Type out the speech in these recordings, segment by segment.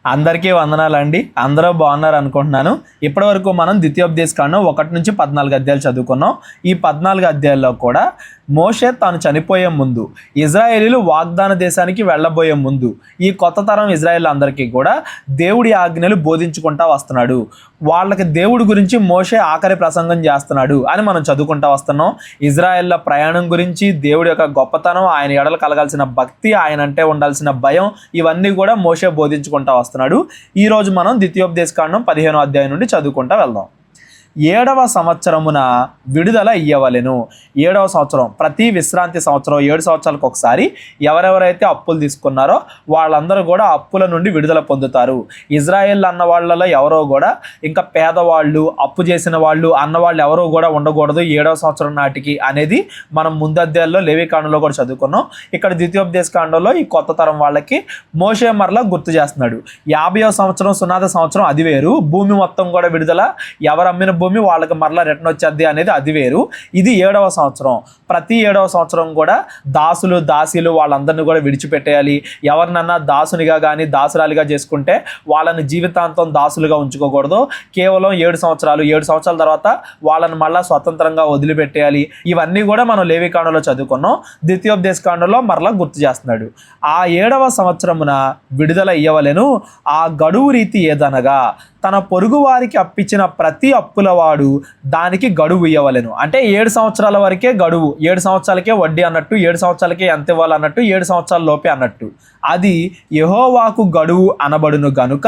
అందరికీ వందనాలండి. అందరూ బాగున్నారు అనుకుంటున్నాను. ఇప్పటివరకు మనం ద్వితీయోపదేశకాండం 1-14 అధ్యాయాలు చదువుకున్నాం. ఈ 14 అధ్యాయాల్లో కూడా మోషే తాను చనిపోయే ముందు, ఇజ్రాయేలీలు వాగ్దాన దేశానికి వెళ్ళబోయే ముందు ఈ కొత్త తరం ఇజ్రాయేల్ అందరికీ కూడా దేవుడి ఆజ్ఞలు బోధించుకుంటా వస్తున్నాడు. వాళ్ళకి దేవుడి గురించి మోషే ఆఖరి ప్రసంగం చేస్తున్నాడు అని మనం చదువుకుంటా వస్తున్నాం. ఇజ్రాయేళ్ల ప్రయాణం గురించి, దేవుడి యొక్క గొప్పతనం, ఆయన ఎడల కలగాల్సిన భక్తి, ఆయన అంటే ఉండాల్సిన భయం, ఇవన్నీ కూడా మోషే బోధించుకుంటా వస్తున్నాడు. ఈరోజు మనం ద్వితీయోపదేశకాండం 15వ అధ్యాయం నుండి చదువుకుంటా వెళ్దాం. 7వ సంవత్సరమున విడుదల ఇయ్యవలెను. 7వ సంవత్సరం, ప్రతి విశ్రాంతి సంవత్సరం 7 సంవత్సరాలకు ఒకసారి ఎవరెవరైతే అప్పులు తీసుకున్నారో వాళ్ళందరూ కూడా అప్పుల నుండి విడుదల పొందుతారు. ఇజ్రాయేల్ అన్న వాళ్ళలో ఎవరో కూడా ఇంకా పేదవాళ్ళు, అప్పు చేసిన వాళ్ళు అన్నవాళ్ళు ఎవరో కూడా ఉండకూడదు 7వ సంవత్సరం నాటికి అనేది మనం ముందు అధ్యాయంలో లేవీకాండంలో కూడా చదువుకున్నాం. ఇక్కడ ద్వితీయోపదేశకాండంలో ఈ కొత్త తరం వాళ్ళకి మోషే మరలా గుర్తు చేస్తున్నాడు. 50వ సంవత్సరం సునాద సంవత్సరం అది వేరు, భూమి మొత్తం కూడా విడుదల, ఎవరు అమ్మిన భూమి వాళ్ళకి మరలా రిటర్న్ వచ్చేది అనేది అది వేరు. ఇది 7వ సంవత్సరం. ప్రతి 7వ సంవత్సరం కూడా దాసులు దాసీలు వాళ్ళందరినీ కూడా విడిచిపెట్టేయాలి. ఎవరినన్నా దాసునిగా కానీ దాసురాలిగా చేసుకుంటే వాళ్ళని జీవితాంతం దాసులుగా ఉంచుకోకూడదు. కేవలం 7 సంవత్సరాల తర్వాత వాళ్ళని మళ్ళా స్వతంత్రంగా వదిలిపెట్టేయాలి. ఇవన్నీ కూడా మనం లేవీకాండంలో చదువుకున్నాం. ద్వితీయోపదేశకాండంలో మరలా గుర్తు చేస్తున్నాడు. ఆ 7వ సంవత్సరమున విడుదల ఇయ్యవలెను. ఆ గడువు రీతి ఏదనగా తన పొరుగు వారికి అప్పించిన ప్రతి అప్పులవాడు దానికి గడువు ఇవ్వవలెను. అంటే 7 సంవత్సరాల వరకే గడువు, 7 సంవత్సరాలకే వడ్డీ అన్నట్టు, 7 సంవత్సరాలకే ఎంత ఇవ్వాలన్నట్టు, 7 సంవత్సరాల లోపే అన్నట్టు. అది యెహోవాకు గడువు అనబడును గనుక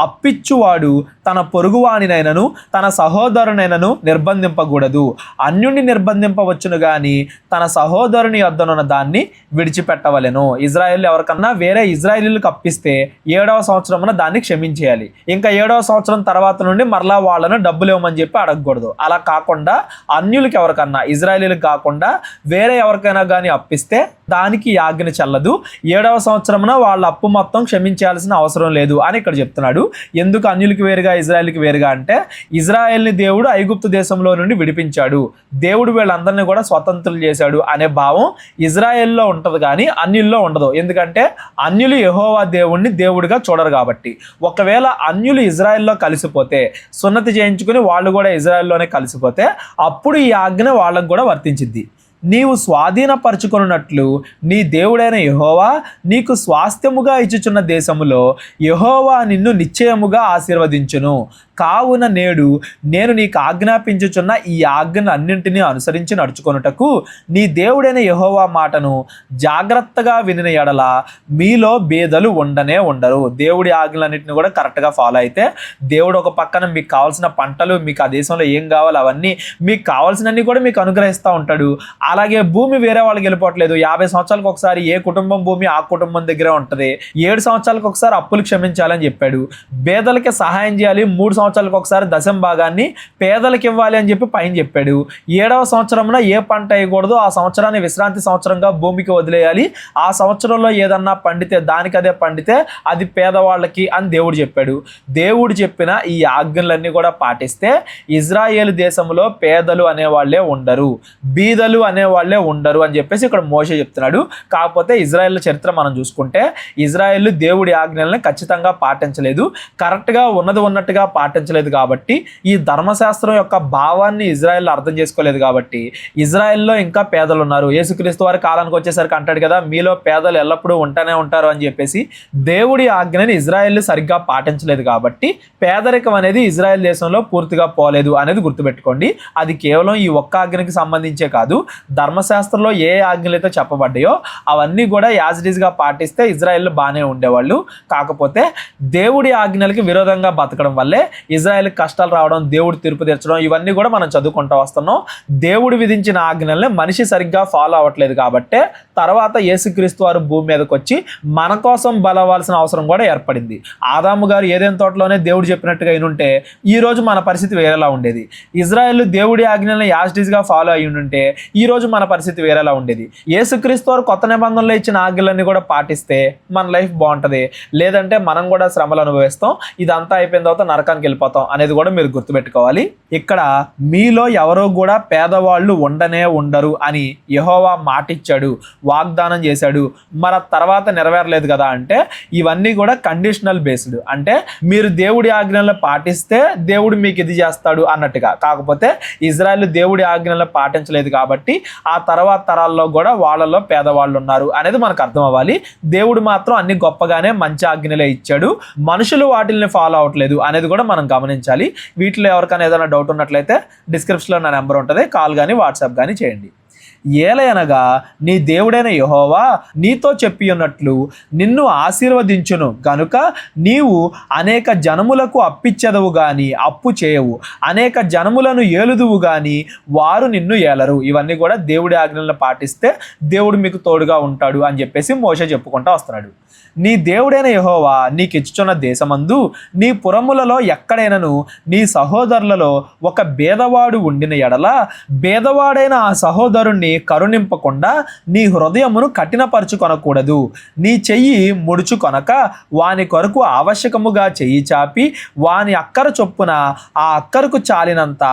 అప్పిచ్చువాడు తన పొరుగువానినైనను తన సహోదరునైనను నిర్బంధింపకూడదు. అన్యుణ్ణి నిర్బంధింపవచ్చును గాని తన సహోదరుని యొద్దనున్న దాన్ని విడిచిపెట్టవలెను. ఇజ్రాయేల్ ఎవరికన్నా వేరే ఇజ్రాయేలీలకు అప్పిస్తే 7వ సంవత్సరమున దాన్ని క్షమించేయాలి. ఇంకా 7వ సంవత్సరం తర్వాత నుండి మరలా వాళ్ళను డబ్బులు ఇవ్వమని చెప్పి అడగకూడదు. అలా కాకుండా అన్యులకి ఎవరికన్నా, ఇజ్రాయేలీలకు కాకుండా వేరే ఎవరికైనా కానీ అప్పిస్తే దానికి ఈ ఆజ్ఞ చెల్లదు. 7వ సంవత్సరమున వాళ్ళ అప్పు మొత్తం క్షమించాల్సిన అవసరం లేదు అని ఇక్కడ చెప్తున్నాడు. ఎందుకు అన్యులకి వేరుగా ఇజ్రాయేల్కి వేరుగా అంటే, ఇజ్రాయేల్ని దేవుడు ఐగుప్తు దేశంలో నుండి విడిపించాడు, దేవుడు వీళ్ళందరినీ కూడా స్వతంత్రులు చేశాడు అనే భావం ఇజ్రాయేల్లో ఉంటుంది కానీ అన్యుల్లో ఉండదు. ఎందుకంటే అన్యులు యెహోవా దేవుణ్ణి దేవుడిగా చూడరు కాబట్టి. ఒకవేళ అన్యులు ఇజ్రాయెల్లో కలిసిపోతే, సున్నతి చేయించుకుని వాళ్ళు కూడా ఇజ్రాయెల్లోనే కలిసిపోతే అప్పుడు ఈ ఆజ్ఞ వాళ్ళకు కూడా వర్తించిద్ది. నీవు స్వాధీనపరచుకున్నట్లు నీ దేవుడైన యెహోవా నీకు స్వాస్థ్యముగా ఇచ్చుచున్న దేశములో యెహోవా నిన్ను నిశ్చయముగా ఆశీర్వదించును. కావున నేడు నేను నీకు ఆజ్ఞాపించుచున్న ఈ ఆజ్ఞను అన్నింటినీ అనుసరించి నడుచుకొనుటకు నీ దేవుడైన యెహోవా మాటను జాగ్రత్తగా వినిన ఎడల మీలో భేదలు ఉండరు. దేవుడి ఆజ్ఞలన్నింటినీ కూడా కరెక్ట్గా ఫాలో అయితే దేవుడు ఒక పక్కన మీకు కావాల్సిన పంటలు, మీకు ఆ దేశంలో ఏం కావాలో అవన్నీ, మీకు కావాల్సినవన్నీ కూడా మీకు అనుగ్రహిస్తూ ఉంటాడు. అలాగే భూమి వేరే వాళ్ళకి వెళ్ళిపోవట్లేదు. 50 సంవత్సరాలకు ఒకసారి ఏ కుటుంబం భూమి ఆ కుటుంబం దగ్గరే ఉంటుంది. 7 సంవత్సరాలకు ఒకసారి అప్పులు క్షమించాలని చెప్పాడు. పేదలకి సహాయం చేయాలి, 3 సంవత్సరాలకు ఒకసారి దశం భాగాన్ని పేదలకు ఇవ్వాలి అని చెప్పి పైన చెప్పాడు. 7వ సంవత్సరంలో ఏ పంట వేయకూడదు, ఆ సంవత్సరాన్ని విశ్రాంతి సంవత్సరంగా భూమికి వదిలేయాలి. ఆ సంవత్సరంలో ఏదన్నా పండితే దానికి అదే పండితే అది పేదవాళ్ళకి అని దేవుడు చెప్పాడు. దేవుడు చెప్పిన ఈ ఆజ్ఞలన్నీ కూడా పాటిస్తే ఇజ్రాయేల్ దేశంలో పేదలు అనేవాళ్లే ఉండరు, బీదలు అనేవాళ్లే ఉండరు అని చెప్పేసి ఇక్కడ మోషే చెప్తున్నాడు. కాకపోతే ఇజ్రాయేల్ చరిత్ర మనం చూసుకుంటే ఇజ్రాయేల్ దేవుడి ఆజ్ఞల్ని ఖచ్చితంగా పాటించలేదు, కరెక్ట్గా ఉన్నట్టుగా పాటించలేదు. కాబట్టి ఈ ధర్మశాస్త్రం యొక్క భావాన్ని ఇజ్రాయేల్ అర్థం చేసుకోలేదు. కాబట్టి ఇజ్రాయెల్లో ఇంకా పేదలు ఉన్నారు. యేసుక్రీస్తు వారి కాలానికి వచ్చేసరికి అంటాడు కదా, మీలో పేదలు ఎల్లప్పుడూ ఉంటూనే ఉంటారు అని చెప్పేసి. దేవుడి ఆజ్ఞని ఇజ్రాయెల్ సరిగ్గా పాటించలేదు కాబట్టి పేదరికం అనేది ఇజ్రాయెల్ దేశంలో పూర్తిగా పోలేదు అనేది గుర్తుపెట్టుకోండి. అది కేవలం ఈ ఒక్క ఆజ్ఞకి సంబంధించే కాదు, ధర్మశాస్త్రంలో ఏ ఆజ్ఞలు అయితే చెప్పబడ్డాయో అవన్నీ కూడా యాజ్ ఇట్ ఈస్గా పాటిస్తే ఇజ్రాయెల్ బాగానే ఉండేవాళ్ళు. కాకపోతే దేవుడి ఆజ్ఞలకి విరోధంగా బతకడం వల్లే ఇజ్రాయెల్కి కష్టాలు రావడం, దేవుడు తీర్పు తీర్చడం, ఇవన్నీ కూడా మనం చదువుకుంటూ వస్తున్నాం. దేవుడు విధించిన ఆజ్ఞల్ని మనిషి సరిగ్గా ఫాలో అవ్వట్లేదు కాబట్టే తర్వాత యేసుక్రీస్తు వారు భూమి మీదకి వచ్చి మన కోసం బలవాల్సిన అవసరం కూడా ఏర్పడింది. ఆదాము గారు ఏదైనా తోటలోనే దేవుడు చెప్పినట్టుగా అయినుంటే ఈ రోజు మన పరిస్థితి వేరేలా ఉండేది. ఇజ్రాయెల్ దేవుడి ఆజ్ఞల్ని యాజ్ ఇట్ ఈస్గా ఫాలో అయి ఉంటే ఈ రోజు మన పరిస్థితి వేరేలా ఉండేది. యేసుక్రీస్తు వారు కొత్త నిబంధనలో ఇచ్చిన ఆజ్ఞలన్నీ కూడా పాటిస్తే మన లైఫ్ బాగుంటుంది. లేదంటే మనం కూడా శ్రమలు అనుభవిస్తాం. ఇదంతా అయిపోయిన తర్వాత నరకానికి వెళ్ళిపోతాం అనేది కూడా మీరు గుర్తుపెట్టుకోవాలి. ఇక్కడ మీలో ఎవరో కూడా పేదవాళ్ళు ఉండరు అని యెహోవా మాటిచ్చాడు, వాగ్దానం చేశాడు, మరి తర్వాత నెరవేరలేదు కదా అంటే ఇవన్నీ కూడా కండిషనల్ బేస్డ్. అంటే మీరు దేవుడి ఆజ్ఞలను పాటిస్తే దేవుడు మీకు ఇది చేస్తాడు అన్నట్టుగా. కాకపోతే ఇజ్రాయెల్ దేవుడి ఆజ్ఞలను పాటించలేదు కాబట్టి ఆ తర్వాత తరాల్లో కూడా వాళ్ళలో పేదవాళ్ళు ఉన్నారు అనేది మనకు అర్థం అవ్వాలి. దేవుడు మాత్రం అన్ని గొప్పగానే మంచి ఆజ్ఞలే ఇచ్చాడు, మనుషులు వాటిని ఫాలో అవ్వట్లేదు అనేది కూడా మనం గమనించాలి. వీటిలో ఎవరికైనా ఏదైనా డౌట్ ఉన్నట్లయితే డిస్క్రిప్షన్లో నా నెంబర్ ఉంటుంది, కాల్ కానీ వాట్సాప్ కానీ చేయండి. ఏలయనగా నీ దేవుడైన యెహోవా నీతో చెప్పి ఉన్నట్లు నిన్ను ఆశీర్వదించును గనుక నీవు అనేక జనములకు అప్పిచ్చెదవు గాని అప్పు చేయవు, అనేక జనములను ఏలుదువు గాని వారు నిన్ను ఏలరు. ఇవన్నీ కూడా దేవుడి ఆజ్ఞలను పాటిస్తే దేవుడు మీకు తోడుగా ఉంటాడు అని చెప్పేసి మోషే చెప్పుకుంటూ వస్తున్నాడు. నీ దేవుడైన యెహోవా నీకు ఇచ్చుచున్న దేశమందు నీ పురములలో ఎక్కడైనను నీ సహోదరులలో ఒక బేదవాడు ఉండిన ఎడల బేదవాడైన ఆ సహోదరుణ్ణి కరుణింపకుండా నీ హృదయమును కఠినపరుచుకొనకూడదు. నీ చెయ్యి ముడుచుకొనక వాని కొరకు ఆవశ్యకముగా చెయ్యి చాపి వాని అక్కర చొప్పున ఆ అక్కరకు చాలినంత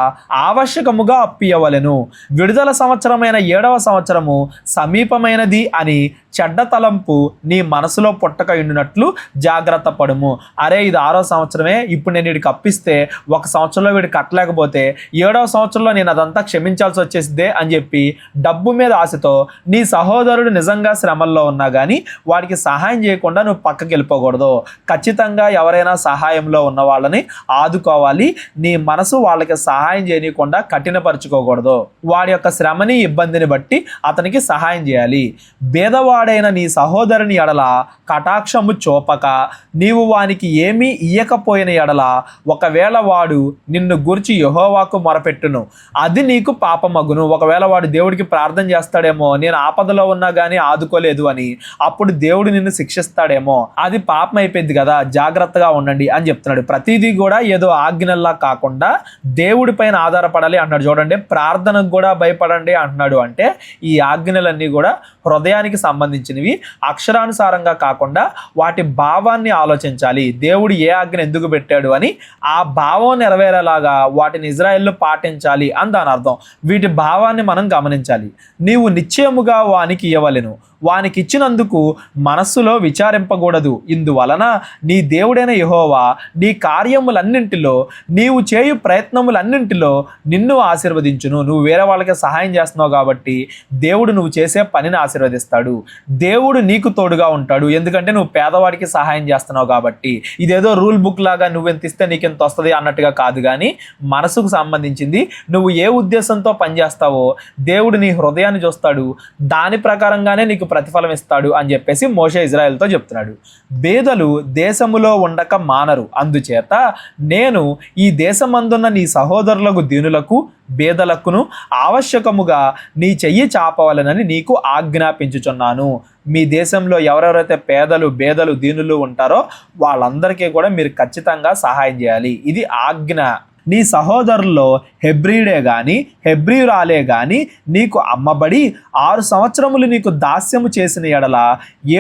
ఆవశ్యకముగా అప్పియవలెను. విడుదల సంవత్సరమైన 7వ సంవత్సరము సమీపమైనది అని చెడ్డ తలంపు నీ మనసులో పుట్టక ఉండినట్లు జాగ్రత్త పడుము. అరే ఇది 6వ సంవత్సరమే, ఇప్పుడు నేను వీడికి అప్పిస్తే 1 సంవత్సరంలో వీడికి కట్టలేకపోతే 7వ సంవత్సరంలో నేను అదంతా క్షమించాల్సి వచ్చేసిదే అని చెప్పి డబ్బు మీద ఆశతో నీ సహోదరుడు నిజంగా శ్రమల్లో ఉన్నా కానీ వాడికి సహాయం చేయకుండా నువ్వు పక్కకి వెళ్ళిపోకూడదు. ఖచ్చితంగా ఎవరైనా సహాయంలో ఉన్న వాళ్ళని ఆదుకోవాలి. నీ మనసు వాళ్ళకి సహాయం చేయకుండా కఠినపరచుకోకూడదు. వాడి యొక్క శ్రమని ఇబ్బందిని బట్టి అతనికి సహాయం చేయాలి. బేదవాడైన నీ సహోదరుని ఎడల కటాక్షము చూపక నీవు వానికి ఏమీ ఇయ్యకపోయిన ఎడల ఒకవేళ వాడు నిన్ను గురించి యెహోవాకు మొరపెట్టును, అది నీకు పాపమగును. ఒకవేళ వాడు దేవుడికి ప్రార్థన చేస్తాడేమో, నేను ఆపదలో ఉన్నా కానీ ఆదుకోలేదు అని, అప్పుడు దేవుడు నిన్ను శిక్షిస్తాడేమో, అది పాపం అయిపోయింది కదా, జాగ్రత్తగా ఉండండి అని చెప్తున్నాడు. ప్రతిదీ కూడా ఏదో ఆజ్ఞల్లా కాకుండా దేవుడి పైన ఆధారపడాలి అంటున్నాడు. చూడండి, ప్రార్థనకు కూడా భయపడండి అంటున్నాడు. అంటే ఈ ఆజ్ఞలన్నీ కూడా హృదయానికి సంబంధించినవి, అక్షరానుసారంగా కాకుండా వాటి భావాన్ని ఆలోచించాలి. దేవుడు ఏ ఆజ్ఞ ఎందుకు పెట్టాడు అని ఆ భావం నెరవేరేలాగా వాటిని ఇజ్రాయెల్లో పాటించాలి అని దాని అర్థం. వీటి భావాన్ని మనం గమనించాలి. నీవు నిశ్చయముగా వానికి ఇవ్వవలెను, వానికి ఇచ్చినందుకు మనస్సులో విచారింపకూడదు. ఇందువలన నీ దేవుడైన యెహోవా నీ కార్యములన్నింటిలో నీవు చేయు ప్రయత్నములన్నింటిలో నిన్ను ఆశీర్వదించును. నువ్వు వేరే వాళ్ళకి సహాయం చేస్తున్నావు కాబట్టి దేవుడు నువ్వు చేసే పనిని ఆశీర్వదిస్తాడు. దేవుడు నీకు తోడుగా ఉంటాడు, ఎందుకంటే నువ్వు పేదవాడికి సహాయం చేస్తున్నావు కాబట్టి. ఇదేదో రూల్ బుక్ లాగా నువ్వెంత ఇస్తే నీకెంత వస్తుంది అన్నట్టుగా కాదు, కానీ మనసుకు సంబంధించింది. నువ్వు ఏ ఉద్దేశంతో పనిచేస్తావో దేవుడు నీ హృదయాన్ని చూస్తాడు, దాని ప్రకారంగానే నీకు ప్రతిఫలం ఇస్తాడు అని చెప్పేసి మోషే ఇజ్రాయెల్తో చెప్తున్నాడు. బేదలు దేశములో ఉండక మానరు, అందుచేత నేను ఈ దేశమందున్న నీ సహోదరులకు దీనులకు బేదలకును ఆవశ్యకముగా నీ చెయ్యి చాపవలనని నీకు ఆజ్ఞాపించుచున్నాను. మీ దేశంలో ఎవరెవరైతే పేదలు బేదలు దీనులు ఉంటారో వాళ్ళందరికీ కూడా మీరు ఖచ్చితంగా సహాయం చేయాలి. ఇది ఆజ్ఞ. నీ సహోదరుల్లో హెబ్రీడే గాని హెబ్రీయురాలే గాని నీకు అమ్మబడి 6 సంవత్సరములు నీకు దాస్యము చేసిన ఎడల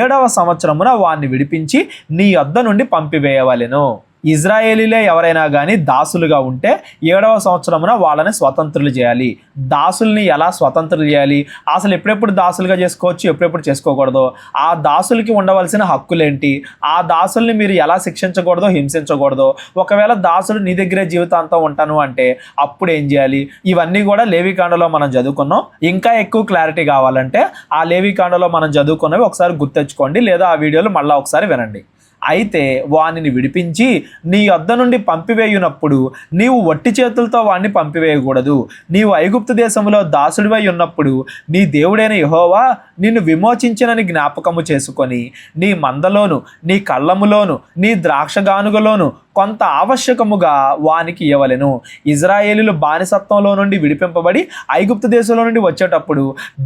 7వ సంవత్సరమున వాణ్ణి విడిపించి నీ యొద్ద నుండి పంపివేయవలెను. ఇజ్రాయేలీలే ఎవరైనా కానీ దాసులుగా ఉంటే 7వ సంవత్సరమున వాళ్ళని స్వతంత్రులు చేయాలి. దాసుల్ని ఎలా స్వతంత్రులు చేయాలి, అసలు ఎప్పుడెప్పుడు దాసులుగా చేసుకోవచ్చు, ఎప్పుడెప్పుడు చేసుకోకూడదు, ఆ దాసులకి ఉండవలసిన హక్కులేంటి, ఆ దాసుల్ని మీరు ఎలా శిక్షించకూడదో హింసించకూడదు, ఒకవేళ దాసులు నీ దగ్గరే జీవితాంతం ఉంటాను అంటే అప్పుడు ఏం చేయాలి, ఇవన్నీ కూడా లేవికాండలో మనం చదువుకున్నాం. ఇంకా ఎక్కువ క్లారిటీ కావాలంటే ఆ లేవికాండలో మనం చదువుకున్నవి ఒకసారి గుర్తెచ్చుకోండి, లేదా ఆ వీడియోలు మళ్ళీ ఒకసారి వినండి. అయితే వానిని విడిపించి నీ యొద్ద నుండి పంపివేయునప్పుడు నీవు వట్టి చేతులతో వాడిని పంపివేయకూడదు. నీవు ఐగుప్తు దేశంలో దాసుడివై ఉన్నప్పుడు నీ దేవుడైన యెహోవా నిన్ను విమోచించినని జ్ఞాపకము చేసుకొని నీ మందలోను నీ కళ్ళములోను నీ ద్రాక్షగానుగలోను కొంత ఆవశ్యకముగా వానికి ఇవ్వవలెను. ఇజ్రాయేలీలు బానిసత్వంలో నుండి విడిపింపబడి ఐగుప్తు దేశంలో నుండి వచ్చేటప్పుడు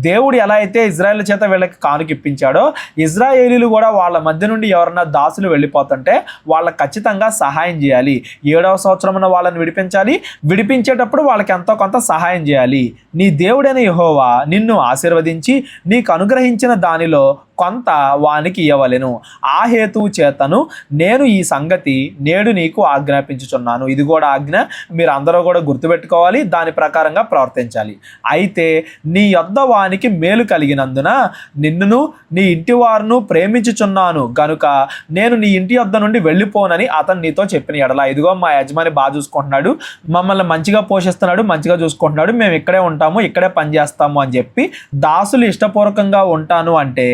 దేవుడు ఎలా అయితే ఇజ్రాయేల్ చేత వీళ్ళకి కానుకిప్పించాడో ఇజ్రాయేలీలు కూడా వాళ్ళ మధ్య నుండి ఎవరన్నా దాసులు వెళ్ళిపోతుంటే వాళ్ళకి ఖచ్చితంగా సహాయం చేయాలి. 7వ సంవత్సరమున వాళ్ళని విడిపించాలి, విడిపించేటప్పుడు వాళ్ళకి ఎంతో కొంత సహాయం చేయాలి. నీ దేవుడైన యెహోవా నిన్ను ఆశీర్వదించి నీకు అనుగ్రహించిన దానిలో కొంత వానికి ఇయ్యవలెను. ఆ హేతువు చేతను నేను ఈ సంగతి నేడు నీకు ఆజ్ఞాపించుచున్నాను. ఇది కూడా ఆజ్ఞ, మీరు అందరూ కూడా గుర్తుపెట్టుకోవాలి, దాని ప్రకారంగా ప్రవర్తించాలి. అయితే నీ యొద్ద వానికి మేలు కలిగినందున నిన్నును నీ ఇంటి వారును ప్రేమించుచున్నాను గనుక నేను నీ ఇంటి యొద్ద నుండి వెళ్ళిపోనని అతను నీతో చెప్పిన ఎడల, ఇదిగో మా యజమాని బాగా చూసుకుంటున్నాడు, మమ్మల్ని మంచిగా పోషిస్తున్నాడు, మంచిగా చూసుకుంటున్నాడు, మేము ఇక్కడే ఉంటాము, ఇక్కడే పనిచేస్తాము అని చెప్పి దాసులు ఇష్టపూర్వకంగా ఉంటాను అంటే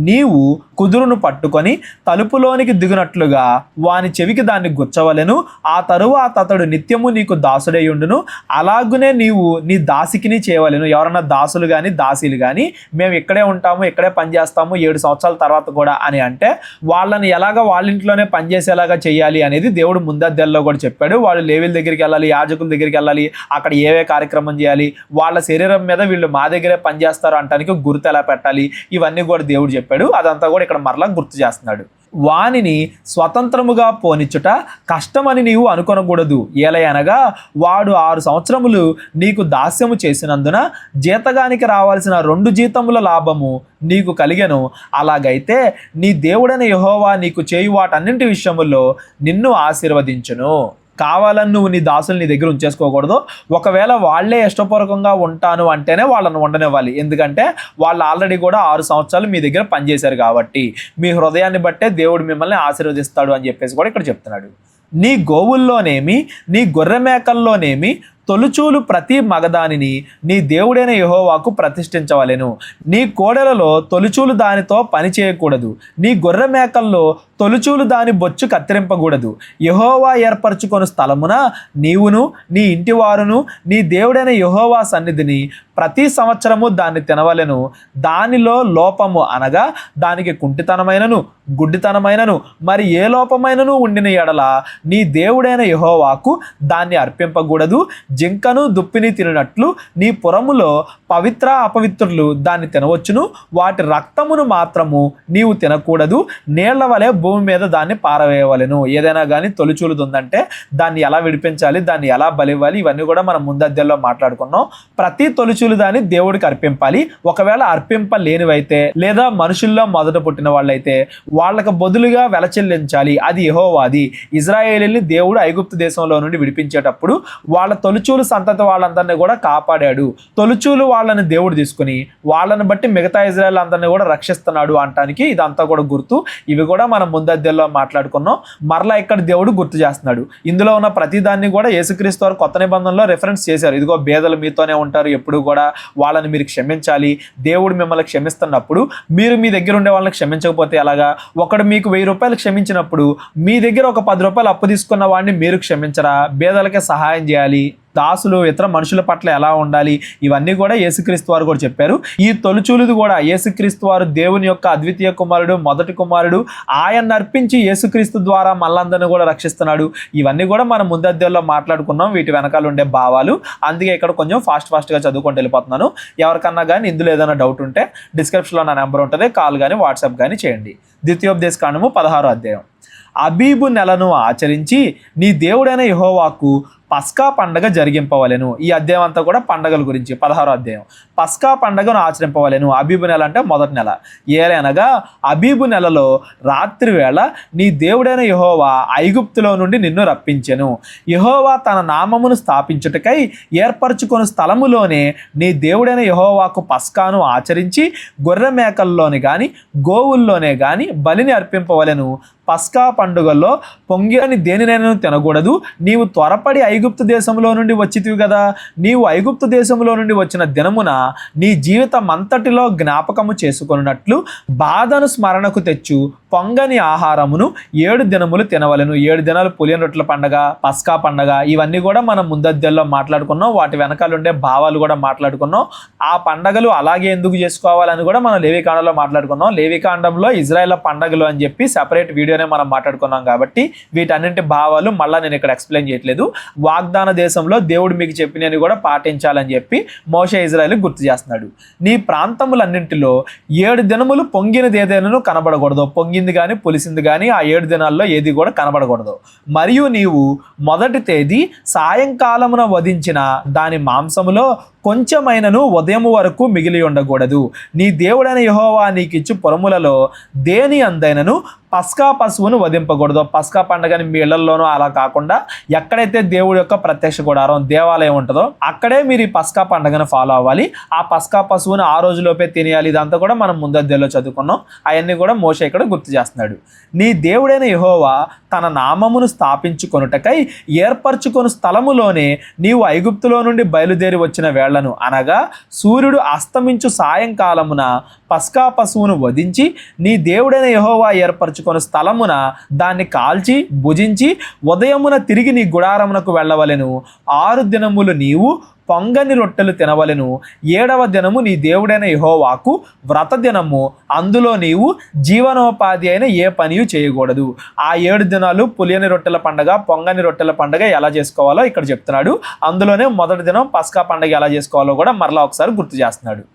నీవు కుదురును పట్టుకొని తలుపులోనికి దిగునట్లుగా వాని చెవికి దాన్ని గుచ్చవలెను. ఆ తరువాత అతడు నిత్యము నీకు దాసుడై ఉండును. అలాగునే నీవు నీ దాసికిని చేయవలెను. ఎవరన్నా దాసులు కానీ దాసీలు కానీ మేము ఇక్కడే ఉంటాము, ఇక్కడే పనిచేస్తాము 7 సంవత్సరాల తర్వాత కూడా అని అంటే వాళ్ళని ఎలాగ వాళ్ళ ఇంట్లోనే పనిచేసేలాగా చేయాలి అనేది దేవుడు ముందద్దెల్లో కూడా చెప్పాడు. వాళ్ళు లేవీల దగ్గరికి వెళ్ళాలి, యాజకుల దగ్గరికి వెళ్ళాలి, అక్కడ ఏవే కార్యక్రమం చేయాలి, వాళ్ళ శరీరం మీద వీళ్ళు మా దగ్గరే పనిచేస్తారు అంటానికి గుర్తు ఎలా పెట్టాలి, ఇవన్నీ కూడా దేవుడు చెప్పాడు. అదంతా కూడా ఇక్కడ మరలా గుర్తు చేస్తున్నాడు. వానిని స్వతంత్రముగా పోనిచ్చుట కష్టమని నీవు అనుకొనకూడదు. ఏలయనగా వాడు 6 సంవత్సరములు నీకు దాస్యము చేసినందున జీతగానికి రావాల్సిన 2 జీతముల లాభము నీకు కలిగెను. అలాగైతే నీ దేవుడైన యెహోవా నీకు చేయు వాటన్నింటి విషయములో నిన్ను ఆశీర్వదించును. కావాలని నువ్వు నీ దాసులు నీ దగ్గర ఉంచేసుకోకూడదు. ఒకవేళ వాళ్ళే ఇష్టపూర్వకంగా ఉంటాను అంటేనే వాళ్ళని ఉండనివ్వాలి. ఎందుకంటే వాళ్ళు ఆల్రెడీ కూడా 6 సంవత్సరాలు మీ దగ్గర పనిచేశారు కాబట్టి మీ హృదయాన్ని బట్టే దేవుడు మిమ్మల్ని ఆశీర్వదిస్తాడు అని చెప్పేసి కూడా ఇక్కడ చెప్తున్నాడు. నీ గోవుల్లోనేమి నీ గొర్రె మేకల్లోనేమి తొలుచూలు ప్రతి మగదానిని నీ దేవుడైన యెహోవాకు ప్రతిష్ఠించవలెను. నీ కోడెలలో తొలుచూలు దానితో పని చేయకూడదు. నీ గొర్రె మేకల్లో తొలుచూలు దాని బొచ్చు కత్తిరింపకూడదు. యెహోవా ఏర్పరచుకొని స్థలమున నీవును నీ ఇంటి వారును నీ దేవుడైన యెహోవా సన్నిధిని ప్రతి సంవత్సరము దాన్ని తినవలెను. దానిలో లోపము అనగా దానికి కుంటితనమైనను గుడ్డితనమైనను మరి ఏ లోపమైనను ఉండిన ఎడల నీ దేవుడైన యెహోవాకు దాన్ని అర్పింపకూడదు. జింకను దుప్పిని తినట్లు నీ పురములో పవిత్ర అపవిత్రులు దాన్ని తినవచ్చును. వాటి రక్తమును మాత్రము నీవు తినకూడదు. నీళ్ల వలె భూమి మీద దాన్ని పారవేయవలెను. ఏదైనా కానీ తొలిచూలుది ఉందంటే దాన్ని ఎలా విడిపించాలి, దాన్ని ఎలా బలివ్వాలి, ఇవన్నీ కూడా మనం ముందద్దెల్లో మాట్లాడుకున్నాం. ప్రతి తొలిచూలు దాన్ని దేవుడికి అర్పింపాలి. ఒకవేళ అర్పింపలేనివైతే లేదా మనుషుల్లో మొదట పుట్టిన వాళ్ళైతే వాళ్ళకు బదులుగా వెలచెల్లించాలి. అది యెహోవాది. ఇజ్రాయేలీని దేవుడు ఐగుప్తు దేశంలో నుండి విడిపించేటప్పుడు వాళ్ళ తొలిచూలు సంతతి వాళ్ళందరినీ కూడా కాపాడాడు. తొలిచూలు వాళ్ళని దేవుడు తీసుకుని వాళ్ళని బట్టి మిగతా ఇజ్రాయేల్ అందరినీ కూడా రక్షిస్తున్నాడు అంటానికి ఇదంతా కూడా గుర్తు. ఇవి కూడా మనం ముందద్దెల్లో మాట్లాడుకున్నాం. మరలా ఇక్కడ దేవుడు గుర్తు చేస్తున్నాడు. ఇందులో ఉన్న ప్రతిదాన్ని కూడా యేసుక్రీస్తు వారు కొత్త నిబంధనలో రెఫరెన్స్ చేశారు. ఇదిగో బేదలు మీతోనే ఉంటారు ఎప్పుడు కూడా, వాళ్ళని మీరు క్షమించాలి. దేవుడు మిమ్మల్ని క్షమిస్తున్నప్పుడు మీరు మీ దగ్గర ఉండే వాళ్ళని క్షమించకపోతే ఎలాగా? ఒకడు మీకు 1000 రూపాయలు క్షమించినప్పుడు మీ దగ్గర ఒక 10 రూపాయలు అప్పు తీసుకున్న వాడిని మీరు క్షమించరా? బేదలకే సహాయం చేయాలి. దాసులు ఇతర మనుషుల పట్ల ఎలా ఉండాలి, ఇవన్నీ కూడా యేసుక్రీస్తు వారు కూడా చెప్పారు. ఈ తొలిచూలుది కూడా యేసుక్రీస్తు వారు దేవుని యొక్క అద్వితీయ కుమారుడు, మొదటి కుమారుడు. ఆయన అర్పించి యేసుక్రీస్తు ద్వారా మళ్ళందరినీ కూడా రక్షిస్తున్నాడు. ఇవన్నీ కూడా మనం ముందద్దెల్లో మాట్లాడుకున్నాం, వీటి వెనకాల ఉండే భావాలు. అందుకే ఇక్కడ కొంచెం ఫాస్ట్గా చదువుకుంటూ వెళ్ళిపోతున్నాను. ఎవరికన్నా కానీ ఇందులో ఏదైనా డౌట్ ఉంటే డిస్క్రిప్షన్లో నా నెంబర్ ఉంటుంది, కాల్ కానీ వాట్సాప్ కానీ చేయండి. ద్వితీయోపదేశ కాండము 16వ అధ్యాయం. అబీబు నెలను ఆచరించి నీ దేవుడైన యెహోవాకు పస్కా పండగ జరిగింపవలెను. ఈ అధ్యాయం అంతా కూడా పండగల గురించి. 16వ అధ్యాయం. పస్కా పండగను ఆచరింపవలెను. అబీబు నెల అంటే మొదటి నెల. ఏలనగా అబీబు నెలలో రాత్రి వేళ నీ దేవుడైన యెహోవా ఐగుప్తులో నుండి నిన్ను రప్పించెను. యెహోవా తన నామమును స్థాపించుటకై ఏర్పరచుకొని స్థలములోనే నీ దేవుడైన యెహోవాకు పస్కాను ఆచరించి గొర్రె మేకల్లోని కానీ గోవుల్లోనే కానీ బలిని అర్పింపవలెను. పస్కా పండుగల్లో పొంగిని దేనినైనా తినకూడదు. నీవు త్వరపడి ఐగుప్తు దేశంలో నుండి వచ్చితివి కదా. నీవు ఐగుప్తు దేశంలో నుండి వచ్చిన దినమున నీ జీవితం అంతటిలో జ్ఞాపకము చేసుకొనున్నట్లు బాధను స్మరణకు తెచ్చు పొంగని ఆహారమును 7 దినములు తినవలెను. 7 దినాలు పులియని రొట్టెల పండగ, పస్కా పండగ, ఇవన్నీ కూడా మనం ముందద్దెల్లో మాట్లాడుకున్నాం. వాటి వెనకాల ఉండే భావాలు కూడా మాట్లాడుకున్నాం. ఆ పండగలు అలాగే ఎందుకు చేసుకోవాలని కూడా మనం లేవికాండంలో మాట్లాడుకున్నాం. లేవికాండంలో ఇజ్రాయేల్ పండగలు అని చెప్పి సెపరేట్ వీడియోనే మనం మాట్లాడుకున్నాం. కాబట్టి వీటన్నింటి భావాలు మళ్ళీ నేను ఇక్కడ ఎక్స్ప్లెయిన్ చేయట్లేదు. వాగ్దాన దేశంలో దేవుడు మీకు చెప్పినవి కూడా పాటించాలని చెప్పి మోషే ఇజ్రాయేల్ గుర్తు చేస్తున్నాడు. నీ ప్రాంతములన్నింటిలో 7 దినములు పొంగినది ఏదైనా కనబడకూడదు. పొంగింది కానీ పులిసింది కానీ ఆ 7 దినాల్లో ఏది కూడా కనబడకూడదు. మరియు నీవు మొదటి తేదీ సాయంకాలమున వధించిన దాని మాంసములో కొంచెమైనను ఉదయం వరకు మిగిలి ఉండకూడదు. నీ దేవుడైన యెహోవా నీకిచ్చు పొలములలో దేని అందైనను పస్కా పశువును వధింపకూడదు. పస్కా పండుగని మీ ఇళ్లలోనూ అలా కాకుండా ఎక్కడైతే దేవుడి యొక్క ప్రత్యక్ష గుడారం దేవాలయం ఉంటుందో అక్కడే మీరు ఈ పస్కా పండుగను ఫాలో అవ్వాలి. ఆ పస్కా పశువును ఆ రోజులోపే తినేయాలి. ఇదంతా కూడా మనం ముందద్దెలో చదువుకున్నాం. అవన్నీ కూడా మోషే ఇక్కడ గుర్తు చేస్తున్నాడు. నీ దేవుడైన యెహోవా తన నామమును స్థాపించుకొనుటకై ఏర్పరచుకొను స్థలములోనే నీవు ఐగుప్తులో నుండి బయలుదేరి వచ్చిన వేళ్లను, అనగా సూర్యుడు అస్తమించు సాయంకాలమున పస్కా పశువును వధించి నీ దేవుడైన యెహోవా ఏర్పరచుకొను స్థలమున దాన్ని కాల్చి భుజించి ఉదయమున తిరిగి నీ గుడారమునకు వెళ్ళవలెను. 6 దినములు నీవు పొంగని రొట్టెలు తినవలెను. 7వ దినము నీ దేవుడైన యెహోవాకు వ్రత దినము, అందులో నీవు జీవనోపాధి అయిన ఏ పనియు చేయకూడదు. ఆ 7 దినాలు పులియని రొట్టెల పండగ, పొంగని రొట్టెల పండగ ఎలా చేసుకోవాలో ఇక్కడ చెప్తున్నాడు. అందులోనే మొదటి దినం పస్కా పండగ ఎలా చేసుకోవాలో కూడా మరలా ఒకసారి గుర్తు చేస్తున్నాడు.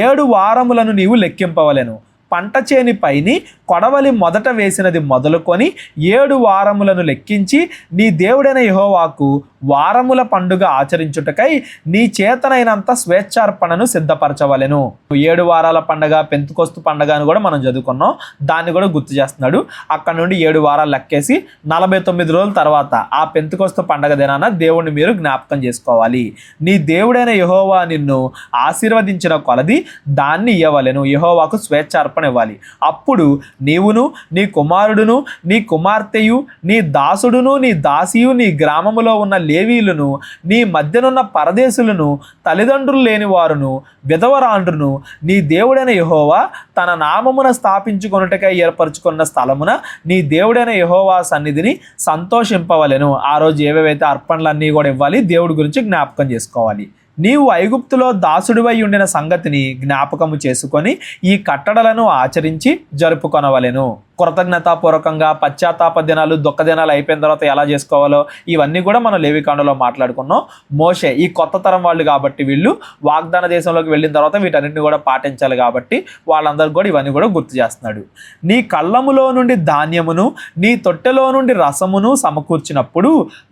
7 వారములను నీవు లెక్కింపవలెను. పంట చేని పైని కొడవలి మొదట వేసినది మొదలుకొని 7 వారములను లెక్కించి నీ దేవుడైన యెహోవాకు వారముల పండుగ ఆచరించుటకై నీ చేతనైనంత స్వేచ్ఛార్పణను సిద్ధపరచవలెను. 7 వారాల పండగ, పెంతుకొస్తు పండగ అని కూడా మనం చదువుకున్నాం. దాన్ని కూడా గుర్తు చేస్తున్నాడు. అక్కడ నుండి 7 వారాలు లెక్కేసి 49 రోజుల తర్వాత ఆ పెంతుకొస్తు పండగ దినాన దేవుణ్ణి మీరు జ్ఞాపకం చేసుకోవాలి. నీ దేవుడైన యెహోవా నిన్ను ఆశీర్వదించిన కొలది దాన్ని ఇవ్వవలెను. యెహోవాకు స్వేచ్ఛార్పణ ఇవ్వాలి. అప్పుడు నీవును నీ కుమారుడును నీ కుమార్తెయు నీ దాసుడును నీ దాసియు నీ గ్రామములో ఉన్న లేవీయులను నీ మధ్యనున్న పరదేశులను తల్లిదండ్రులు లేని వారును విధవరాండ్రును నీ దేవుడైన యెహోవా తన నామమున స్థాపించుకొనుటకై ఏర్పరచుకున్న స్థలమున నీ దేవుడైన యెహోవా సన్నిధిని సంతోషింపవలెను. ఆ రోజు ఏవేవైతే అర్పణలన్నీ కూడా ఇవ్వాలి, దేవుడి గురించి జ్ఞాపకం చేసుకోవాలి. నీవు ఐగుప్తులో దాసుడివై ఉండిన సంగతిని జ్ఞాపకము చేసుకొని ఈ కట్టడలను ఆచరించి జరుపుకొనవలెను. కృతజ్ఞతాపూర్వకంగా పశ్చాత్తాప దినాలు, దుఃఖ దినాలు అయిపోయిన తర్వాత ఎలా చేసుకోవాలో ఇవన్నీ కూడా మనం లేవికాండలో మాట్లాడుకున్నాం. మోషే ఈ కొత్త తరం వాళ్ళు కాబట్టి వీళ్ళు వాగ్దాన దేశంలోకి వెళ్ళిన తర్వాత వీటన్నిటిని కూడా పాటించాలి కాబట్టి వాళ్ళందరికీ కూడా ఇవన్నీ కూడా గుర్తు చేస్తున్నాడు. నీ కళ్ళములో నుండి ధాన్యమును నీ తొట్టెలో నుండి రసమును సమకూర్చినప్పుడు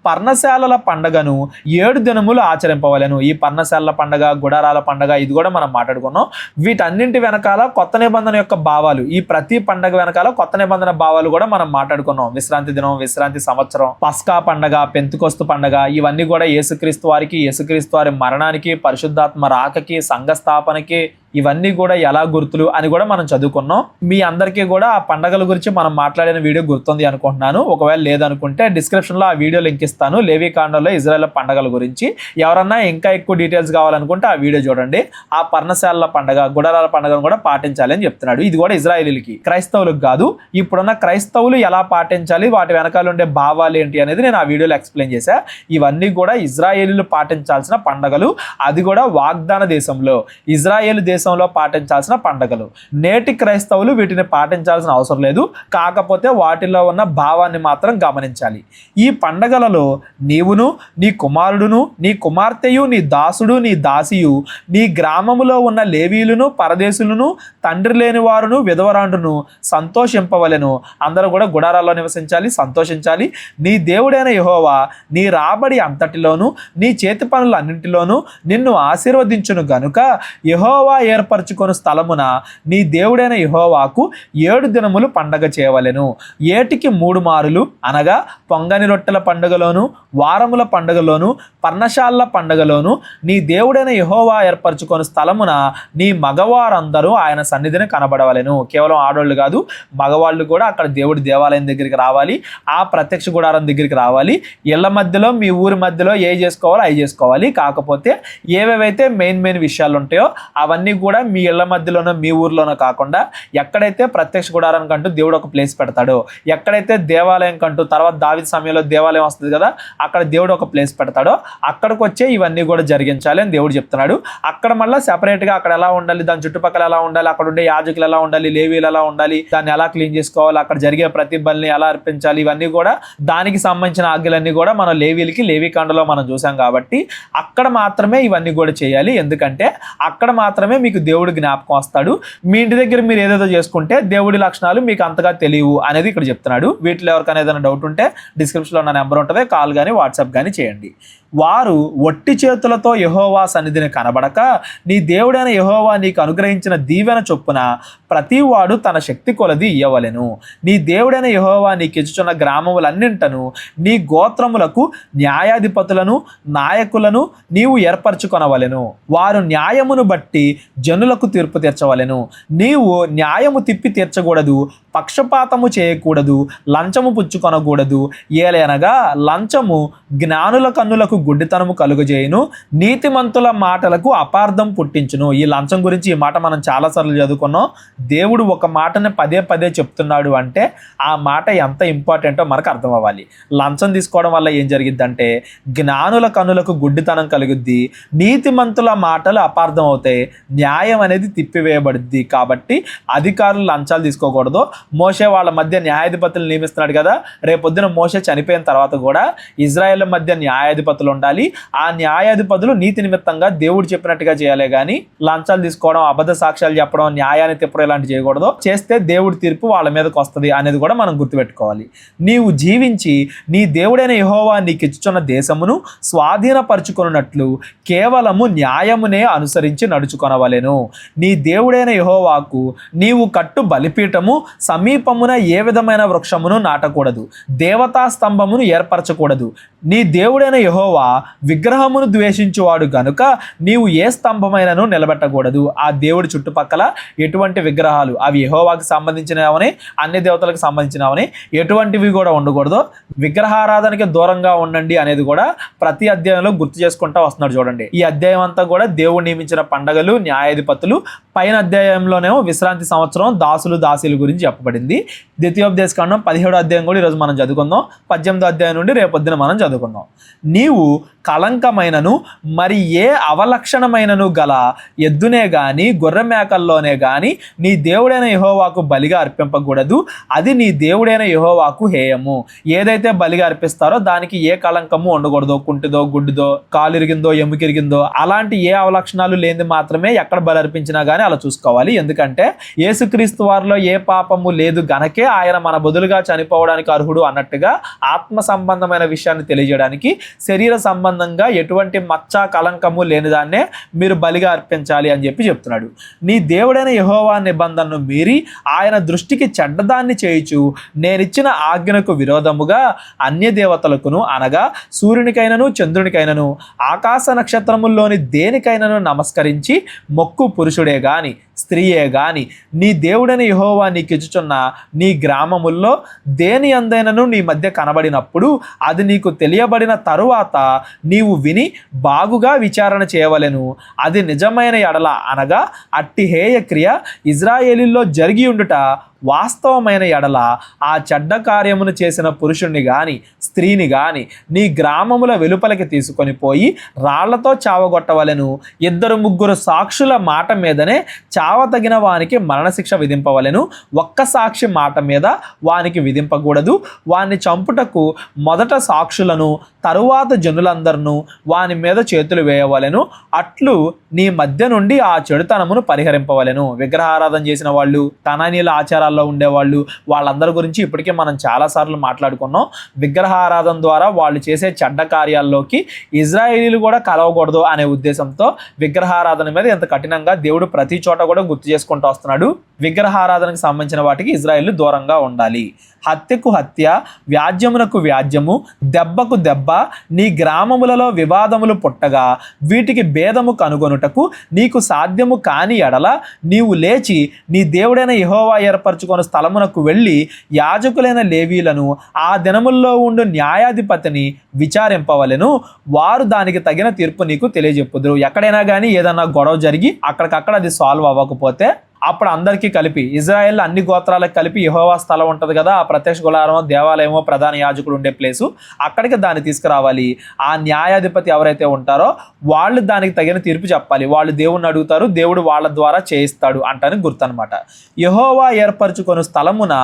పర్ణశాలల పండగను 7 దినములు ఆచరింపవలెను. ఈ పర్ణశాలల పండగ, గుడారాల పండగ ఇది కూడా మనం మాట్లాడుకున్నాం. వీటన్నింటి వెనకాల కొత్త నిబంధన యొక్క భావాలు, ఈ ప్రతి పండగ వెనకాల కొత్త నిబంధన భావాలు కూడా మనం మాట్లాడుకున్నాం. విశ్రాంతి దినం, విశ్రాంతి సంవత్సరం, పస్కా పండగ, పెంతుకొస్తు పండగ ఇవన్నీ కూడా యేసుక్రీస్తు వారి మరణానికి, పరిశుద్ధాత్మ రాకకి, సంఘ స్థాపనకి ఇవన్నీ కూడా ఎలా గుర్తులు అని కూడా మనం చదువుకున్నాం. మీ అందరికీ కూడా ఆ పండగల గురించి మనం మాట్లాడిన వీడియో గుర్తుంది అనుకుంటున్నాను. ఒకవేళ లేదనుకుంటే డిస్క్రిప్షన్లో ఆ వీడియో లింక్ ఇస్తాను. లేవికాండంలో ఇజ్రాయెల్ పండగల గురించి ఎవరన్నా ఇంకా ఎక్కువ డీటెయిల్స్ కావాలనుకుంటే ఆ వీడియో చూడండి. ఆ పర్ణశాలల పండగ, గుడారాల పండగను కూడా పాటించాలి అని చెప్తున్నాడు. ఇది కూడా ఇజ్రాయేలీలకి, క్రైస్తవులకు కాదు. ఇప్పుడున్న క్రైస్తవులు ఎలా పాటించాలి, వాటి వెనకాల ఉండే భావాలు ఏంటి అనేది నేను ఆ వీడియోలో ఎక్స్ప్లెయిన్ చేశా. ఇవన్నీ కూడా ఇజ్రాయేలీలు పాటించాల్సిన పండగలు. అది కూడా వాగ్దాన దేశంలో, ఇజ్రాయేల్ దేశంలో పాటించాల్సిన పండగలు. నేటి క్రైస్తవులు వీటిని పాటించాల్సిన అవసరం లేదు. కాకపోతే వాటిలో ఉన్న భావాన్ని మాత్రం గమనించాలి. ఈ పండగలలో నీవును నీ కుమారుడును నీ కుమార్తెయు నీ దాసుడు నీ దాసియు నీ గ్రామములో ఉన్న లేవీయులను పరదేశులను తండ్రి లేని వారును విధవరాండును సంతోషింపవలెను. అందరూ కూడా గుడారాల్లో నివసించాలి, సంతోషించాలి. నీ దేవుడైన యెహోవా నీ రాబడి అంతటిలోను నీ చేతి పనులన్నింటిలోనూ నిన్ను ఆశీర్వదించును గనుక యెహోవా ఏర్పరచుకొని స్థలమున నీ దేవుడైన యెహోవాకు 7 దినములు పండగ చేయవలెను. ఏటికి 3 మారులు, అనగా పొంగని రొట్టెల పండుగలోను, వారముల పండుగలోను, పర్ణశాలల పండుగలోను నీ దేవుడైన యెహోవా ఏర్పరచుకొని స్థలమున నీ మగవారందరూ ఆయన సన్నిధిని కనబడవలెను. కేవలం ఆడోళ్ళు కాదు, మగవాళ్ళు కూడా అక్కడ దేవుడి దేవాలయం దగ్గరికి రావాలి, ఆ ప్రత్యక్ష గుడారం దగ్గరికి రావాలి. ఇళ్ల మధ్యలో మీ ఊరి మధ్యలో ఏ చేసుకోవాలో అవి చేసుకోవాలి. కాకపోతే ఏవేవైతే మెయిన్ విషయాలు ఉంటాయో అవన్నీ కూడా మీ ఇళ్ల మధ్యలోనో మీ ఊర్లోనో కాకుండా ఎక్కడైతే ప్రత్యక్ష గుడారానికి అంటూ దేవుడు ఒక ప్లేస్ పెడతాడో, ఎక్కడైతే దేవాలయం కంటూ తర్వాత దావీదు సమయంలో దేవాలయం వస్తుంది కదా, అక్కడ దేవుడు ఒక ప్లేస్ పెడతాడో అక్కడికి వచ్చే ఇవన్నీ కూడా జరిగించాలి అని దేవుడు చెప్తున్నాడు. అక్కడ మళ్ళీ సెపరేట్గా అక్కడ ఎలా ఉండాలి, దాని చుట్టుపక్కల ఎలా ఉండాలి, అక్కడ ఉండే యాజకులు ఎలా ఉండాలి, లేవీలు ఎలా ఉండాలి, దాన్ని ఎలా క్లీన్ చేసుకోవాలి, అక్కడ జరిగే ప్రతి బలిని ఎలా అర్పించాలి, ఇవన్నీ కూడా దానికి సంబంధించిన ఆజ్ఞలన్నీ కూడా మన లేవీలకి లేవికాండలో మనం చూసాం. కాబట్టి అక్కడ మాత్రమే ఇవన్నీ కూడా చేయాలి. ఎందుకంటే అక్కడ మాత్రమే మీ మీకు దేవుడు జ్ఞాపకం వస్తాడు. మీ ఇంటి దగ్గర మీరు ఏదేదో చేసుకుంటే దేవుడి లక్షణాలు మీకు అంతగా తెలియవు అనేది ఇక్కడ చెప్తున్నాడు. వీటిలో ఎవరికైనా ఏదైనా డౌట్ ఉంటే డిస్క్రిప్షన్లో నా నెంబర్ ఉంటుంది, కాల్ కానీ వాట్సాప్ కానీ చేయండి. వారు ఒట్టి చేతులతో యెహోవా సన్నిధిని కనబడక నీ దేవుడైన యెహోవా నీకు అనుగ్రహించిన దీవెన చొప్పున ప్రతివాడు తన శక్తి కొలది ఇయ్యవలెను. నీ దేవుడైన యెహోవా నీకు ఇచ్చుచున్న గ్రామములన్నింటను నీ గోత్రములకు న్యాయాధిపతులను నాయకులను నీవు ఏర్పరచుకొనవలెను. వారు న్యాయమును బట్టి జనులకు తీర్పు తీర్చవలెను. నీవు న్యాయము తిప్పి తీర్చకూడదు, పక్షపాతము చేయకూడదు, లంచము పుచ్చుకొనకూడదు. ఏలనగా లంచము జ్ఞానుల కన్నులకు గుడ్డితనము కలుగజేయును, నీతిమంతుల మాటలకు అపార్థం పుట్టించును. ఈ లంచం గురించి ఈ మాట మనం చాలాసార్లు చదువుకున్నాం. దేవుడు ఒక మాటని పదే పదే చెప్తున్నాడు అంటే ఆ మాట ఎంత ఇంపార్టెంటో మనకు అర్థం అవ్వాలి. లంచం తీసుకోవడం వల్ల ఏం జరిగిద్దంటే జ్ఞానుల కన్నులకు గుడ్డితనం కలుగుద్ది, నీతిమంతుల మాటలు అపార్థం అవుతాయి, న్యాయం అనేది తిప్పివేయబడుద్ది. కాబట్టి అధికారులు లంచాలు తీసుకోకూడదు. మోషే వాళ్ళ మధ్య న్యాయాధిపతులు నియమిస్తున్నాడు కదా, రేపొద్దున మోషే చనిపోయిన తర్వాత కూడా ఇజ్రాయేల్ మధ్య న్యాయాధిపతులు ఉండాలి. ఆ న్యాయాధిపతులు నీతి నిమిత్తంగా దేవుడు చెప్పినట్టుగా చేయాలి, కానీ లంచాలు తీసుకోవడం, అబద్ధ సాక్ష్యాలు చెప్పడం, న్యాయాన్ని తిప్పడం ఇలాంటివి చేయకూడదు. చేస్తే దేవుడి తీర్పు వాళ్ళ మీదకి వస్తుంది అనేది కూడా మనం గుర్తుపెట్టుకోవాలి. నీవు జీవించి నీ దేవుడైన యెహోవా నీకు ఇచ్చుచున్న దేశమును స్వాధీనపరచుకున్నట్లు కేవలము న్యాయమునే అనుసరించి నడుచుకొనవలెను. నీ దేవుడైన యెహోవాకు నీవు కట్టు బలిపీఠము సమీపమున ఏ విధమైన వృక్షమును నాటకూడదు, దేవతా స్తంభమును ఏర్పరచకూడదు. నీ దేవుడైన యెహోవా విగ్రహమును ద్వేషించువాడు గనుక నీవు ఏ స్తంభమైనను నిలబెట్టకూడదు. ఆ దేవుడి చుట్టుపక్కల ఎటువంటి విగ్రహాలు, అవి యెహోవాకి సంబంధించినవని అన్ని దేవతలకు సంబంధించినవని ఎటువంటివి కూడా ఉండకూడదు. విగ్రహారాధనకి దూరంగా ఉండండి అనేది కూడా ప్రతి అధ్యాయంలో గుర్తు చేసుకుంటా వస్తున్నాడు. చూడండి, ఈ అధ్యాయం అంతా కూడా దేవుడు నియమించిన పండగలు, న్యాయాధిపతులు. పైన అధ్యాయంలోనేమో విశ్రాంతి సంవత్సరం, దాసులు దాసీల గురించి చెప్పబడింది. ద్వితీయోపదేశకాండం 17వ అధ్యాయం కూడా ఈరోజు మనం చదువుకుందాం. 18వ అధ్యాయం నుండి రేపొద్దున మనం చదువుకుందాం. నీవు కళంకమైనను మరి ఏ అవలక్షణమైనను గల ఎద్దునే గాని గొర్రె మేకల్లోనే గాని నీ దేవుడైన యెహోవాకు బలిగా అర్పింపకూడదు. అది నీ దేవుడైన యెహోవాకు హేయము. ఏదైతే బలిగా అర్పిస్తారో దానికి ఏ కళంకము ఉండకూడదు. కుంటిదో, గుడ్డిదో, కాలు ఇరిగిందో, ఎముకిరిగిందో అలాంటి ఏ అవలక్షణాలు లేనిది మాత్రమే ఎక్కడ బలి అర్పించినా కానీ అలా చూసుకోవాలి. ఎందుకంటే యేసుక్రీస్తు వారిలో ఏ పాపము లేదు గనకే ఆయన మన బదులుగా చనిపోవడానికి అర్హుడు అన్నట్టుగా ఆత్మ సంబంధమైన విషయాన్ని తెలియజేయడానికి శరీర సంబంధంగా ఎటువంటి మచ్చ కలంకము లేనిదాన్నే మీరు బలిగా అర్పించాలి అని చెప్పి చెప్తున్నాడు. నీ దేవుడైన యెహోవా నిబంధనను మీరి ఆయన దృష్టికి చెడ్డదాన్ని చేయుచు నేనిచ్చిన ఆజ్ఞకు విరోధముగా అన్య దేవతలకును అనగా సూర్యునికైనను చంద్రునికైనను ఆకాశ నక్షత్రముల్లోని దేనికైనను నమస్కరించి మొక్కు పురుషుడే గాని స్త్రీయే గాని నీ దేవుడైన యెహోవా నీకు ఇచ్చుచున్న నీ గ్రామముల్లో దేని అందైనను నీ మధ్య కనబడినప్పుడు అది నీకు తెలియబడిన తరువాత నీవు విని బాగుగా విచారణ చేయవలెను. అది నిజమైన ఎడల అనగా అట్టి హేయ క్రియ ఇజ్రాయేలీల్లో జరిగి ఉండుట వాస్తవమైన ఎడల ఆ చెడ్డ కార్యమును చేసిన పురుషుణ్ణి గాని స్త్రీని గాని నీ గ్రామముల వెలుపలికి తీసుకొని పోయి రాళ్లతో చావగొట్టవలెను. 2-3 సాక్షుల మాట మీదనే చావతగిన వానికి మరణశిక్ష విధింపవలెను. ఒక్క సాక్షి మాట మీద వానికి విధింపకూడదు. వాని చంపుటకు మొదట సాక్షులను తరువాత జనులందరినూ వాని మీద చేతులు వేయవలెను. అట్లు నీ మధ్య నుండి ఆ చెడుతనమును పరిహరింపవలెను. విగ్రహారాధన చేసిన వాళ్ళు, కనానీల ఆచారాల్లో ఉండేవాళ్ళు, వాళ్ళందరి గురించి ఇప్పటికే మనం చాలాసార్లు మాట్లాడుకున్నాం. విగ్రహారాధన ద్వారా వాళ్ళు చేసే చెడ్డ కార్యాల్లోకి ఇజ్రాయేలీలు కూడా కలవకూడదు అనే ఉద్దేశంతో విగ్రహారాధన మీద ఎంత కఠినంగా దేవుడు ప్రతి చోట కూడా గుర్తు చేసుకుంటూ వస్తున్నాడు. విగ్రహారాధనకు సంబంధించిన వాటికి ఇజ్రాయేలు దూరంగా ఉండాలి. హత్యకు హత్య, వ్యాజ్యమునకు వ్యాజ్యము, దెబ్బకు దెబ్బ, నీ గ్రామములలో వివాదములు పుట్టగా వీటికి భేదము కనుగొనుటకు నీకు సాధ్యము కాని ఎడల నీవు లేచి నీ దేవుడైన యెహోవా ఏర్పరచుకొని స్థలమునకు వెళ్ళి యాజకులైన లేవీలను ఆ దినముల్లో ఉండు న్యాయాధిపతిని విచారింపవలెను. వారు దానికి తగిన తీర్పు నీకు తెలియజెప్పుదురు. ఎక్కడైనా కానీ ఏదన్నా గొడవ జరిగి అక్కడికక్కడ అది సాల్వ్ అవ్వకపోతే అప్పుడు అందరికీ కలిపి ఇజ్రాయెల్ అన్ని గోత్రాలకు కలిపి యెహోవా స్థలం ఉంటుంది కదా, ఆ ప్రత్యక్ష గుడారం, దేవాలయమో, ప్రధాన యాజకుడు ఉండే ప్లేసు, అక్కడికి దాన్ని తీసుకురావాలి. ఆ న్యాయాధిపతి ఎవరైతే ఉంటారో వాళ్ళు దానికి తగిన తీర్పు చెప్పాలి. వాళ్ళు దేవుణ్ణి అడుగుతారు, దేవుడు వాళ్ళ ద్వారా చేయిస్తాడు అంటానికి గుర్తు అనమాట. యెహోవా ఏర్పరచుకొను స్థలమున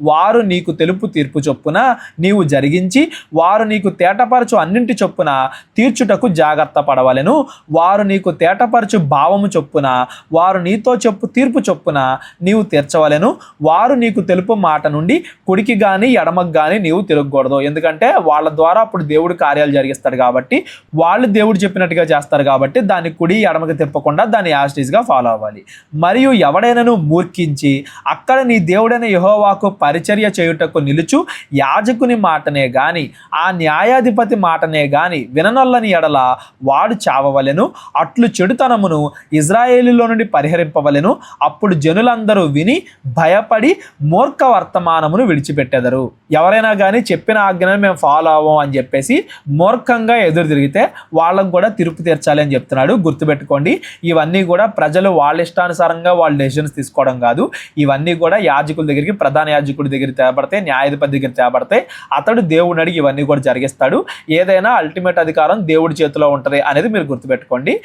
వారు నీకు తెలుపు తీర్పు చొప్పున నీవు జరిగించి వారు నీకు తేటపరచు అన్నింటి చొప్పున తీర్చుటకు జాగ్రత్త పడవలెను. వారు నీకు తేటపరచు భావము చొప్పున వారు నీతో చెప్పు తీర్పు చొప్పున నీవు తీర్చవలెను. వారు నీకు తెలుపు మాట నుండి కుడికి గాని ఎడమకు గాని నీవు తిరగకూడదు. ఎందుకంటే వాళ్ళ ద్వారా అప్పుడు దేవుడు కార్యాలు జరిగిస్తాడు కాబట్టి, వాళ్ళు దేవుడు చెప్పినట్టుగా చేస్తారు కాబట్టి దాన్ని కుడి ఎడమకి తిప్పకుండా దాన్ని యాస్టీస్గా ఫాలో అవ్వాలి. మరియు ఎవడైనాను మూర్ఖించి అక్కడ నీ దేవుడైన యెహోవాకు పరిచర్య చేయుటకు నిలుచు యాజకుని మాటనే గాని ఆ న్యాయాధిపతి మాటనే గాని విననొల్లని ఎడల వాడు చావవలెను. అట్లు చెడుతనమును ఇజ్రాయేలులో నుండి పరిహరింపవలెను. అప్పుడు జనులందరూ విని భయపడి మూర్ఖ వర్తమానమును విడిచిపెట్టెదరు. ఎవరైనా కానీ చెప్పిన ఆజ్ఞను మేము ఫాలో అవ్వం అని చెప్పేసి మూర్ఖంగా ఎదురు తిరిగితే వాళ్ళకు కూడా తీర్పు తీర్చాలి అని చెప్తున్నాడు. గుర్తుపెట్టుకోండి, ఇవన్నీ కూడా ప్రజలు వాళ్ళ ఇష్టానుసారంగా వాళ్ళ డెసిషన్స్ తీసుకోవడం కాదు. ఇవన్నీ కూడా యాజకుల దగ్గరికి, ప్రధాన యాజకుడి దగ్గర తేబడతాయి, న్యాయాధిపతి దగ్గర తేబడతాయి. అతడు దేవుడిని అడిగి ఇవన్నీ కూడా జరిగిస్తాడు. ఏదైనా అల్టిమేట్ అధికారం దేవుడి చేతిలో ఉంటుంది అనేది మీరు గుర్తుపెట్టుకోండి.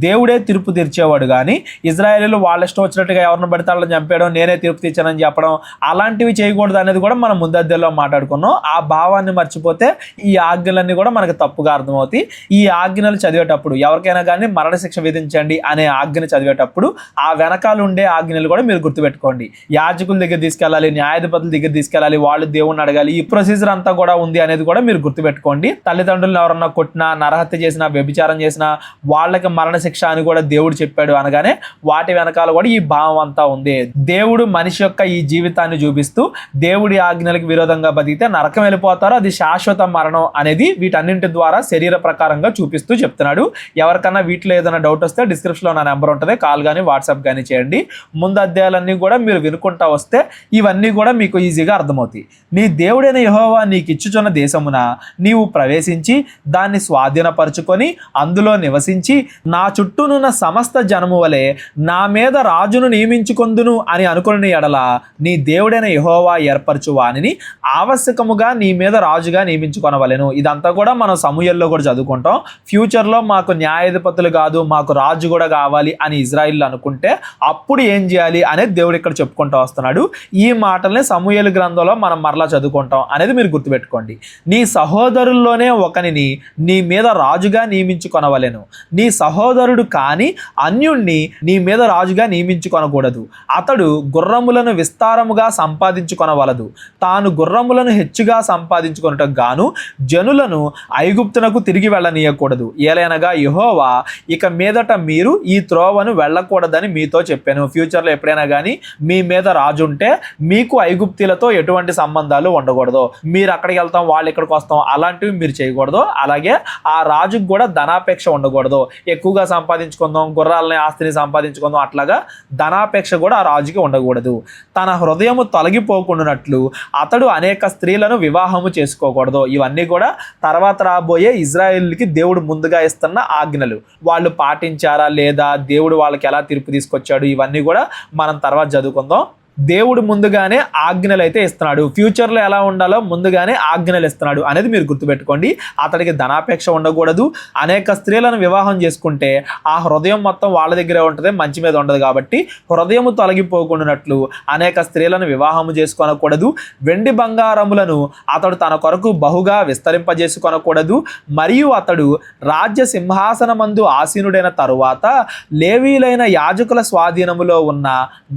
దేవుడే తీర్పు తీర్చేవాడు కానీ ఇజ్రాయేలీలు వాళ్ళ ఇష్టం వచ్చినట్టుగా ఎవరిని పడితే వాళ్ళని చంపేయడం, నేనే తీర్పు తీర్చానని చెప్పడం అలాంటివి చేయకూడదు అనేది కూడా మనం ముందద్దెల్లో మాట్లాడుకున్నాం. ఆ భావాన్ని మర్చిపోతే ఈ ఆజ్ఞలన్నీ కూడా మనకు తప్పుగా అర్థమవుతాయి. ఈ ఆజ్ఞలు చదివేటప్పుడు ఎవరికైనా కానీ మరణశిక్ష విధించండి అనే ఆజ్ఞను చదివేటప్పుడు ఆ వెనకాల ఉండే ఆజ్ఞలు కూడా మీరు గుర్తుపెట్టుకోండి. యాజకుల దగ్గర తీసుకెళ్ళాలి, న్యాయాధిపతుల దగ్గర తీసుకెళ్ళాలి, వాళ్ళు దేవుణ్ణి అడగాలి, ఈ ప్రొసీజర్ అంతా కూడా ఉంది అనేది కూడా మీరు గుర్తుపెట్టుకోండి. తల్లిదండ్రులను ఎవరన్నా కొట్టినా, నరహత్య చేసినా, వ్యభిచారం చేసినా వాళ్ళకి మరణశిక్ష అని కూడా దేవుడు చెప్పాడు అనగానే వాటి వెనకాల కూడా ఈ భావం అంతా ఉంది. దేవుడు మనిషి యొక్క ఈ జీవితాన్ని చూపిస్తూ దేవుడి ఆజ్ఞలకు విరోధంగా బతికితే నరకం వెళ్ళిపోతారో అది శాశ్వత మరణం అనేది వీటన్నింటి ద్వారా శరీర ప్రకారంగా చూపిస్తూ చెప్తున్నాడు. ఎవరికన్నా వీటిలో ఏదైనా డౌట్ వస్తే డిస్క్రిప్షన్లో నా నెంబర్ ఉంటుంది, కాల్ కానీ వాట్సాప్ కానీ చేయండి. ముందు అధ్యాయాలన్నీ కూడా మీరు వినుకుంటా వస్తే ఇవన్నీ కూడా మీకు ఈజీగా అర్థమవుతాయి. నీ దేవుడైన యెహోవా నీకు ఇచ్చుచున్న దేశమున నీవు ప్రవేశించి దాన్ని స్వాధీనపరుచుకొని అందులో నివసించి నా చుట్టూనున్న సమస్త జనము వలె నా మీద రాజును నియమించుకొందును అని అనుకుని ఎడల నీ దేవుడైన యెహోవా ఏర్పరచు వానిని ఆవశ్యకముగా నీ మీద రాజుగా నియమించుకొనవలెను. ఇదంతా కూడా మనం సమూయేల్లో కూడా చదువుకుంటాం. ఫ్యూచర్లో మాకు న్యాయాధిపతులు కాదు, మాకు రాజు కూడా కావాలి అని ఇజ్రాయిల్ అనుకుంటే అప్పుడు ఏం చేయాలి అనేది దేవుడు ఇక్కడ చెప్పుకుంటూ వస్తున్నాడు. ఈ మాటల్ని సమూయేలు గ్రంథంలో మనం మరలా చదువుకుంటాం అనేది మీరు గుర్తుపెట్టుకోండి. నీ సహోదరుల్లోనే ఒకనిని నీ మీద రాజుగా నియమించుకొనవలెను. నీ సహోదరుడు కాని అన్యుణ్ణి నీ మీద రాజుగా నియమించుకొనకూడదు. అతడు గుర్రములను విస్తారముగా సంపాదించుకొనవలదు. తాను గుర్రములను హెచ్చుగా సంపాదించుకొనుటకు గాను జనులను ఐగుప్తునకు తిరిగి వెళ్ళనీయకూడదు. ఏలైనగా యెహోవా ఇక మీదట మీరు ఈ త్రోవను వెళ్ళకూడదని మీతో చెప్పాను. ఫ్యూచర్లో ఎప్పుడైనా కానీ మీ మీద రాజు ఉంటే మీకు ఐగుప్తీలతో ఎటువంటి సంబంధాలు ఉండకూడదు. మీరు అక్కడికి వెళ్తాం, వాళ్ళు ఇక్కడికి వస్తాం, అలాంటివి మీరు చేయకూడదు. అలాగే ఆ రాజుకు కూడా ధనాపేక్ష ఉండకూడదు. ఎక్కువగా సంపాదించుకుందాం, గుర్రాలని ఆస్తిని సంపాదించుకుందాం, అట్లాగా ధనాపేక్ష కూడా ఆ రాజుకి ఉండకూడదు. తన హృదయము తొలగిపోకుండానట్లు అతడు అనేక స్త్రీలను వివాహము చేసుకోకూడదు. ఇవన్నీ కూడా తర్వాత రాబోయే ఇజ్రాయేలుకి దేవుడు ముందుగా ఇస్తున్న ఆజ్ఞలు. వాళ్ళు పాటించారా లేదా, దేవుడు వాళ్ళకి ఎలా తీర్పు తీసుకొచ్చాడు, ఇవన్నీ కూడా మనం తర్వాత చదువుకుందాం. దేవుడు ముందుగానే ఆజ్ఞలు అయితే ఇస్తున్నాడు. ఫ్యూచర్లో ఎలా ఉండాలో ముందుగానే ఆజ్ఞలు ఇస్తున్నాడు అనేది మీరు గుర్తుపెట్టుకోండి. అతడికి ధనాపేక్ష ఉండకూడదు. అనేక స్త్రీలను వివాహం చేసుకుంటే ఆ హృదయం మొత్తం వాళ్ళ దగ్గరే ఉంటుంది, మంచి మీద ఉండదు. కాబట్టి హృదయము తొలగిపోకుండానట్లు అనేక స్త్రీలను వివాహము చేసుకొనకూడదు. వెండి బంగారములను అతడు తన కొరకు బహుగా విస్తరింపజేసుకొనకూడదు. మరియు అతడు రాజ్య సింహాసనమందు ఆసీనుడైన తరువాత లేవీలైన యాజకుల స్వాధీనములో ఉన్న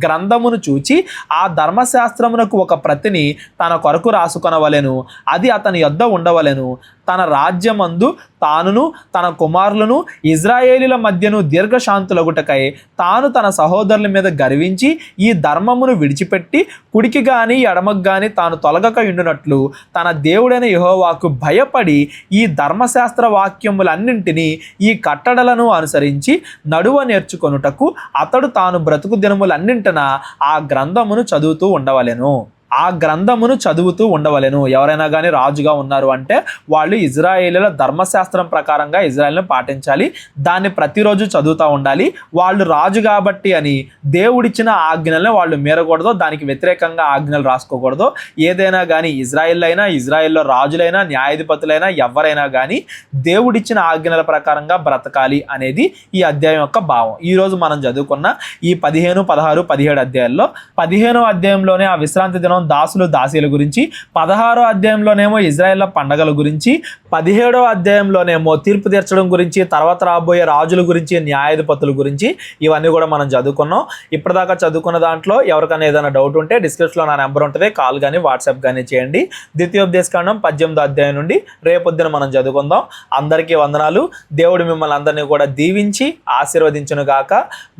గ్రంథమును చూచి ఆ ధర్మశాస్త్రమునకు ఒక ప్రతిని తన కొరకు రాసుకొనవలెను. అది అతని యొద్ద ఉండవలెను. తన రాజ్యమందు తానును తన కుమారులను ఇజ్రాయేలీల మధ్యను దీర్ఘశాంతులగుటకై తాను తన సహోదరుల మీద గర్వించి ఈ ధర్మమును విడిచిపెట్టి కుడికి గాని ఎడమకు గాని తాను తొలగక ఉండునట్లు తన దేవుడైన యెహోవాకు భయపడి ఈ ధర్మశాస్త్ర వాక్యములన్నింటినీ ఈ కట్టడలను అనుసరించి నడువ నేర్చుకొనుటకు అతడు తాను బ్రతుకు దినములన్నింటిన ఆ గ్రంథమును చదువుతూ ఉండవలెను. ఆ గ్రంథమును చదువుతూ ఉండవలెను. ఎవరైనా కానీ రాజుగా ఉన్నారు అంటే వాళ్ళు ఇజ్రాయేలీల ధర్మశాస్త్రం ప్రకారంగా ఇజ్రాయేల్ని పాటించాలి, దాన్ని ప్రతిరోజు చదువుతూ ఉండాలి. వాళ్ళు రాజు కాబట్టి అని దేవుడిచ్చిన ఆజ్ఞలను వాళ్ళు మీరకూడదు, దానికి వ్యతిరేకంగా ఆజ్ఞలు రాసుకోకూడదు. ఏదైనా కానీ ఇజ్రాయెల్లో రాజులైనా న్యాయాధిపతులైనా ఎవరైనా కానీ దేవుడిచ్చిన ఆజ్ఞల ప్రకారంగా బ్రతకాలి అనేది ఈ అధ్యాయం యొక్క భావం. ఈరోజు మనం చదువుకున్న ఈ 15, 16, 17 అధ్యాయాల్లో 15వ అధ్యాయంలోనే ఆ విశ్రాంతి దినం దాసులు దాసీల గురించి, 16వ అధ్యాయంలోనేమో ఇజ్రాయెల్ పండగల గురించి, 17వ అధ్యాయంలోనేమో తీర్పు తీర్చడం గురించి, తర్వాత రాబోయే రాజుల గురించి, న్యాయాధిపతుల గురించి, ఇవన్నీ కూడా మనం చదువుకున్నాం. ఇప్పటిదాకా చదువుకున్న దాంట్లో ఎవరికైనా ఏదైనా డౌట్ ఉంటే డిస్క్రిప్షన్లో నా నెంబర్ ఉంటుంది, కాల్ కానీ వాట్సాప్ కానీ చేయండి. ద్వితీయోపదేశకాండం 18వ అధ్యాయం నుండి రేపొద్దున మనం చదువుకుందాం. అందరికీ వందనాలు. దేవుడు మిమ్మల్ని అందరినీ కూడా దీవించి ఆశీర్వదించును గాక.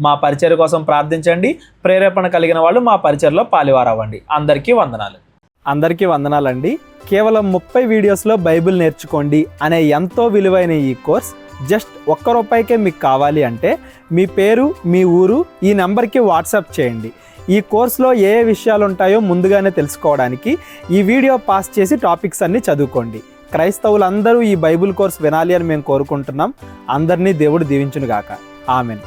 మా పరిచర్య కోసం ప్రార్థించండి. ప్రేరేపణ కలిగిన వాళ్ళు మా పరిచర్యలో పాలివారవ్వండి. అందరికీ వందనాలు. అందరికీ వందనాలండి. కేవలం 30 వీడియోస్లో బైబిల్ నేర్చుకోండి అనే ఎంతో విలువైన ఈ కోర్స్ జస్ట్ ₹1 మీకు కావాలి అంటే మీ పేరు, మీ ఊరు ఈ నెంబర్కి వాట్సాప్ చేయండి. ఈ కోర్సులో ఏ విషయాలు ఉంటాయో ముందుగానే తెలుసుకోవడానికి ఈ వీడియో పాస్ చేసి టాపిక్స్ అన్నీ చదువుకోండి. క్రైస్తవులందరూ ఈ బైబిల్ కోర్స్ వినాలి అని మేము కోరుకుంటున్నాం. అందరినీ దేవుడు దీవించును గాక. ఆమెన్.